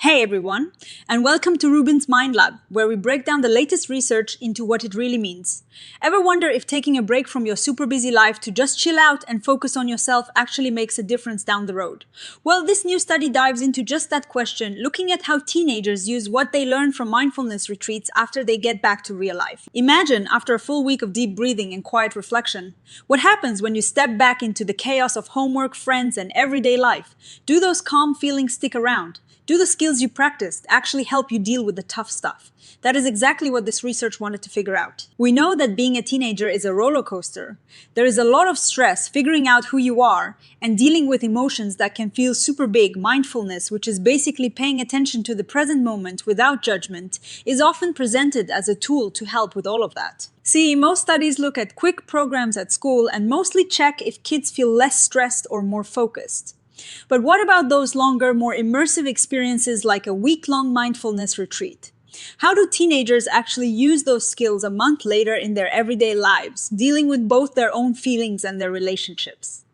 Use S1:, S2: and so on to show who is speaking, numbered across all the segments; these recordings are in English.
S1: Hey everyone, and welcome to RUBIN'S Mind Lab, where we break down the latest research into what it really means. Ever wonder if taking a break from your super busy life to just chill out and focus on yourself actually makes a difference down the road? Well, this new study dives into just that question, looking at how teenagers use what they learn from mindfulness retreats after they get back to real life. Imagine, after a full week of deep breathing and quiet reflection, what happens when you step back into the chaos of homework, friends, and everyday life? Do those calm feelings stick around? Do the skills you practiced actually help you deal with the tough stuff? That is exactly what this research wanted to figure out. We know that being a teenager is a roller coaster. There is a lot of stress figuring out who you are and dealing with emotions that can feel super big. Mindfulness, which is basically paying attention to the present moment without judgment, is often presented as a tool to help with all of that. See, most studies look at quick programs at school and mostly check if kids feel less stressed or more focused. But what about those longer, more immersive experiences like a week-long mindfulness retreat? How do teenagers actually use those skills a month later in their everyday lives, dealing with both their own feelings and their relationships?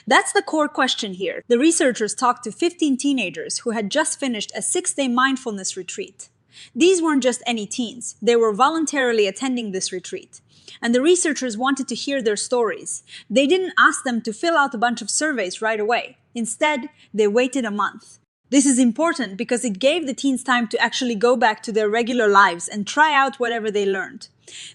S1: That's the core question here. The researchers talked to 15 teenagers who had just finished a 6-day mindfulness retreat. These weren't just any teens, they were voluntarily attending this retreat. And the researchers wanted to hear their stories. They didn't ask them to fill out a bunch of surveys right away. Instead, they waited a month. This is important because it gave the teens time to actually go back to their regular lives and try out whatever they learned.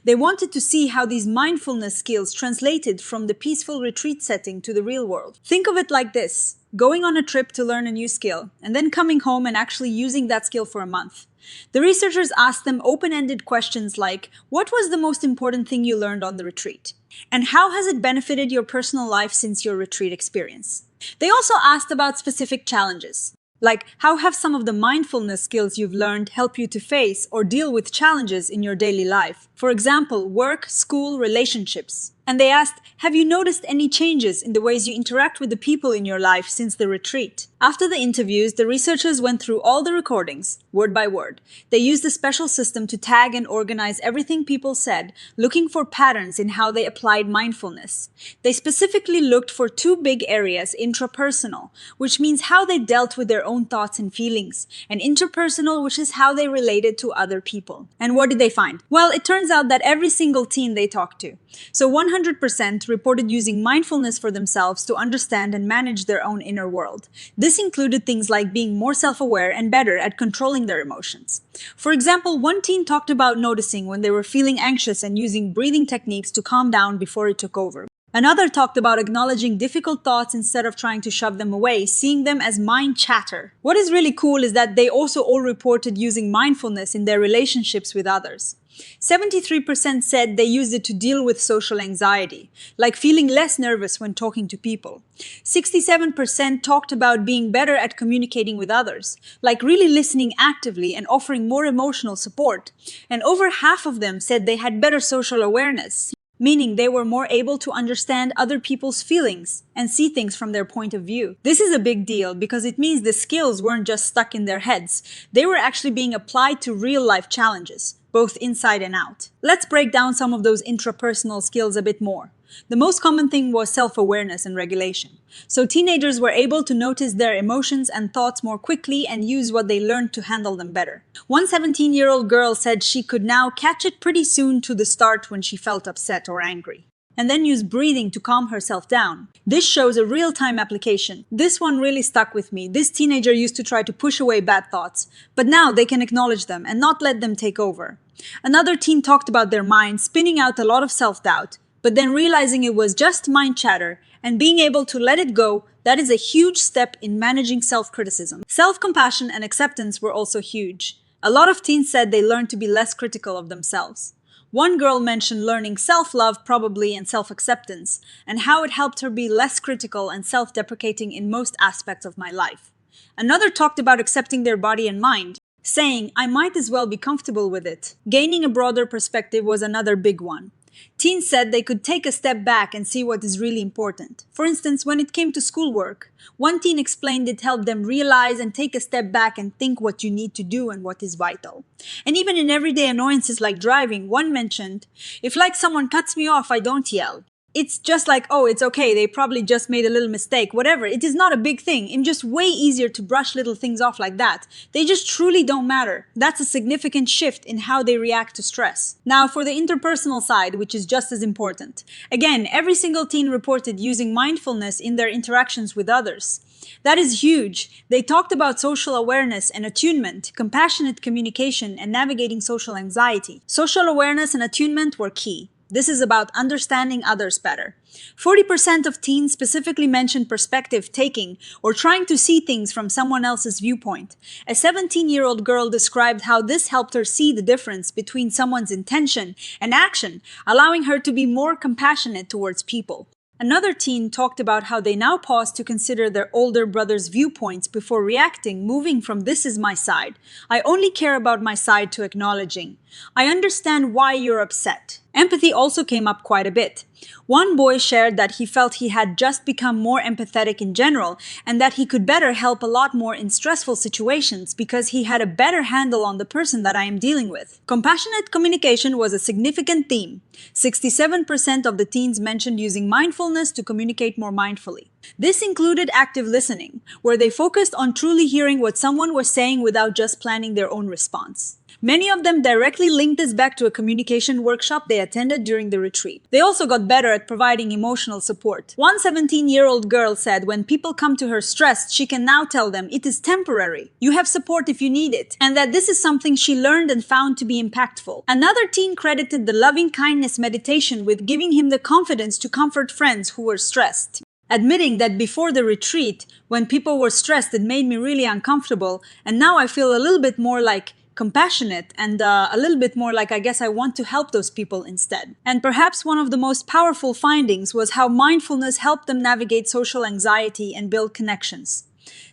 S1: They wanted to see how these mindfulness skills translated from the peaceful retreat setting to the real world. Think of it like this: going on a trip to learn a new skill, and then coming home and actually using that skill for a month. The researchers asked them open-ended questions like, what was the most important thing you learned on the retreat? And how has it benefited your personal life since your retreat experience? They also asked about specific challenges, like how have some of the mindfulness skills you've learned help you to face or deal with challenges in your daily life? For example, work, school, relationships. And they asked, have you noticed any changes in the ways you interact with the people in your life since the retreat? After the interviews, the researchers went through all the recordings, word by word. They used a special system to tag and organize everything people said, looking for patterns in how they applied mindfulness. They specifically looked for two big areas: intrapersonal, which means how they dealt with their own thoughts and feelings, and interpersonal, which is how they related to other people. And what did they find? Well, it turns out that every single teen they talked to, so 100% reported using mindfulness for themselves to understand and manage their own inner world. This included things like being more self-aware and better at controlling their emotions. For example, one teen talked about noticing when they were feeling anxious and using breathing techniques to calm down before it took over. Another talked about acknowledging difficult thoughts instead of trying to shove them away, seeing them as mind chatter. What is really cool is that they also all reported using mindfulness in their relationships with others. 73% said they used it to deal with social anxiety, like feeling less nervous when talking to people. 67% talked about being better at communicating with others, like really listening actively and offering more emotional support. And over half of them said they had better social awareness, meaning they were more able to understand other people's feelings and see things from their point of view. This is a big deal because it means the skills weren't just stuck in their heads. They were actually being applied to real-life challenges, both inside and out. Let's break down some of those intrapersonal skills a bit more. The most common thing was self-awareness and regulation. So teenagers were able to notice their emotions and thoughts more quickly and use what they learned to handle them better. One 17-year-old girl said she could now catch it pretty soon to the start when she felt upset or angry, and then use breathing to calm herself down. This shows a real-time application. This one really stuck with me. This teenager used to try to push away bad thoughts, but now they can acknowledge them and not let them take over. Another teen talked about their mind spinning out a lot of self-doubt, but then realizing it was just mind chatter and being able to let it go. That is a huge step in managing self-criticism. Self-compassion and acceptance were also huge. A lot of teens said they learned to be less critical of themselves. One girl mentioned learning self-love probably and self-acceptance, and how it helped her be less critical and self-deprecating in most aspects of my life. Another talked about accepting their body and mind, saying, I might as well be comfortable with it. Gaining a broader perspective was another big one. Teens said they could take a step back and see what is really important. For instance, when it came to schoolwork, one teen explained it helped them realize and take a step back and think what you need to do and what is vital. And even in everyday annoyances like driving, one mentioned, if like someone cuts me off, I don't yell. it's just like, oh, it's okay, they probably just made a little mistake, whatever. It is not a big thing. It's just way easier to brush little things off like that. They just truly don't matter. That's a significant shift in how they react to stress. Now, for the interpersonal side, which is just as important. Again, every single teen reported using mindfulness in their interactions with others. That is huge. They talked about social awareness and attunement, compassionate communication, and navigating social anxiety. Social awareness and attunement were key. This is about understanding others better. 40% of teens specifically mentioned perspective taking or trying to see things from someone else's viewpoint. A 17-year-old girl described how this helped her see the difference between someone's intention and action, allowing her to be more compassionate towards people. Another teen talked about how they now pause to consider their older brother's viewpoints before reacting, moving from "this is my side, I only care about my side" to acknowledging, "I understand why you're upset." Empathy also came up quite a bit. One boy shared that he felt he had just become more empathetic in general and that he could better help a lot more in stressful situations because he had a better handle on the person that I am dealing with. Compassionate communication was a significant theme. 67% of the teens mentioned using mindfulness to communicate more mindfully. This included active listening, where they focused on truly hearing what someone was saying without just planning their own response. Many of them directly linked this back to a communication workshop they attended during the retreat. They also got better at providing emotional support. One 17-year-old girl said when people come to her stressed, she can now tell them it is temporary. You have support if you need it, and that this is something she learned and found to be impactful. Another teen credited the loving kindness meditation with giving him the confidence to comfort friends who were stressed. Admitting that before the retreat, when people were stressed, it made me really uncomfortable, and now I feel a little bit more like compassionate and a little bit more like I guess I want to help those people instead. And perhaps one of the most powerful findings was how mindfulness helped them navigate social anxiety and build connections.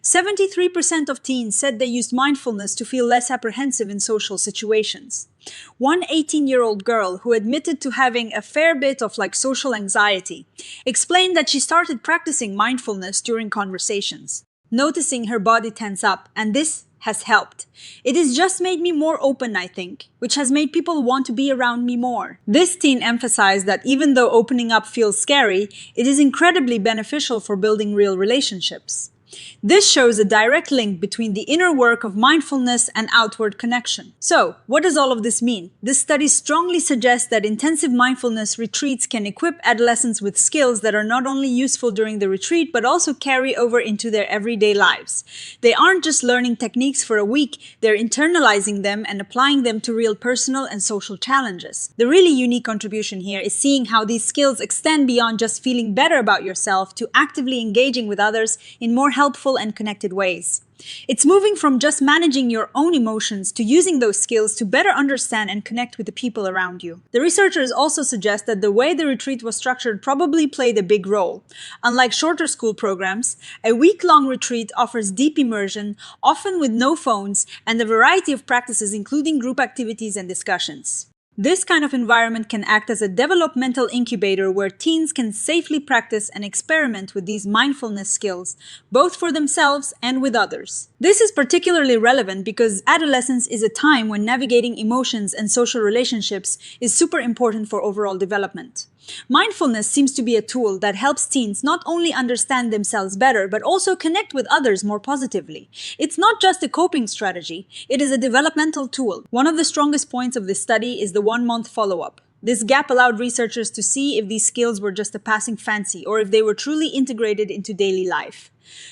S1: 73% of teens said they used mindfulness to feel less apprehensive in social situations. One 18-year-old girl who admitted to having a fair bit of social anxiety explained that she started practicing mindfulness during conversations, noticing her body tense up, and this has helped. It has just made me more open, I think, which has made people want to be around me more. This teen emphasized that even though opening up feels scary, it is incredibly beneficial for building real relationships. This shows a direct link between the inner work of mindfulness and outward connection. So, what does all of this mean? This study strongly suggests that intensive mindfulness retreats can equip adolescents with skills that are not only useful during the retreat, but also carry over into their everyday lives. They aren't just learning techniques for a week, they're internalizing them and applying them to real personal and social challenges. The really unique contribution here is seeing how these skills extend beyond just feeling better about yourself to actively engaging with others in more helpful and connected ways. It's moving from just managing your own emotions to using those skills to better understand and connect with the people around you. The researchers also suggest that the way the retreat was structured probably played a big role. Unlike shorter school programs, a week-long retreat offers deep immersion, often with no phones, and a variety of practices including group activities and discussions. This kind of environment can act as a developmental incubator where teens can safely practice and experiment with these mindfulness skills, both for themselves and with others. This is particularly relevant because adolescence is a time when navigating emotions and social relationships is super important for overall development. Mindfulness seems to be a tool that helps teens not only understand themselves better, but also connect with others more positively. It's not just a coping strategy, it is a developmental tool. One of the strongest points of this study is the 1-month follow-up. This gap allowed researchers to see if these skills were just a passing fancy or if they were truly integrated into daily life.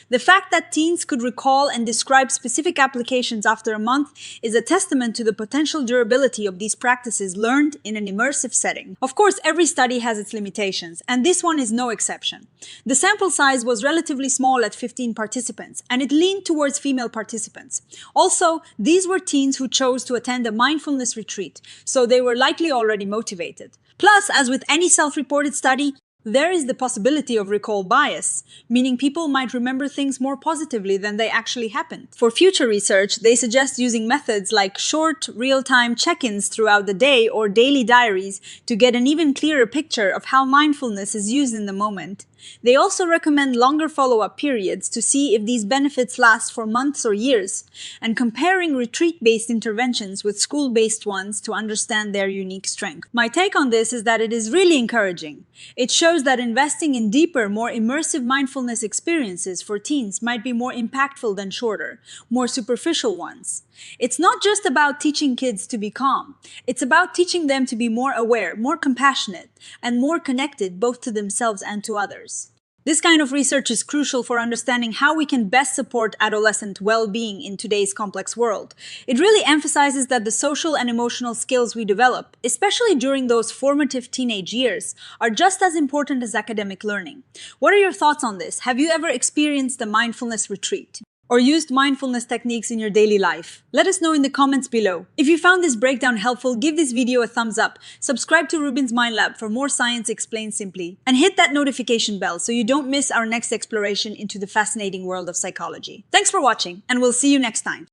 S1: The fact that teens could recall and describe specific applications after a month is a testament to the potential durability of these practices learned in an immersive setting. Of course, every study has its limitations, and this one is no exception. The sample size was relatively small at 15 participants, and it leaned towards female participants. Also, these were teens who chose to attend a mindfulness retreat, so they were likely already motivated. Plus, as with any self-reported study, there is the possibility of recall bias, meaning people might remember things more positively than they actually happened. For future research, they suggest using methods like short, real-time check-ins throughout the day or daily diaries to get an even clearer picture of how mindfulness is used in the moment. They also recommend longer follow-up periods to see if these benefits last for months or years, and comparing retreat-based interventions with school-based ones to understand their unique strength. My take on this is that it is really encouraging. It shows shows that investing in deeper, more immersive mindfulness experiences for teens might be more impactful than shorter, more superficial ones. It's not just about teaching kids to be calm. It's about teaching them to be more aware, more compassionate, and more connected both to themselves and to others. This kind of research is crucial for understanding how we can best support adolescent well-being in today's complex world. It really emphasizes that the social and emotional skills we develop, especially during those formative teenage years, are just as important as academic learning. What are your thoughts on this? Have you ever experienced a mindfulness retreat or used mindfulness techniques in your daily life? Let us know in the comments below. If you found this breakdown helpful, give this video a thumbs up, subscribe to Rubin's Mind Lab for more science explained simply, and hit that notification bell so you don't miss our next exploration into the fascinating world of psychology. Thanks for watching, and we'll see you next time.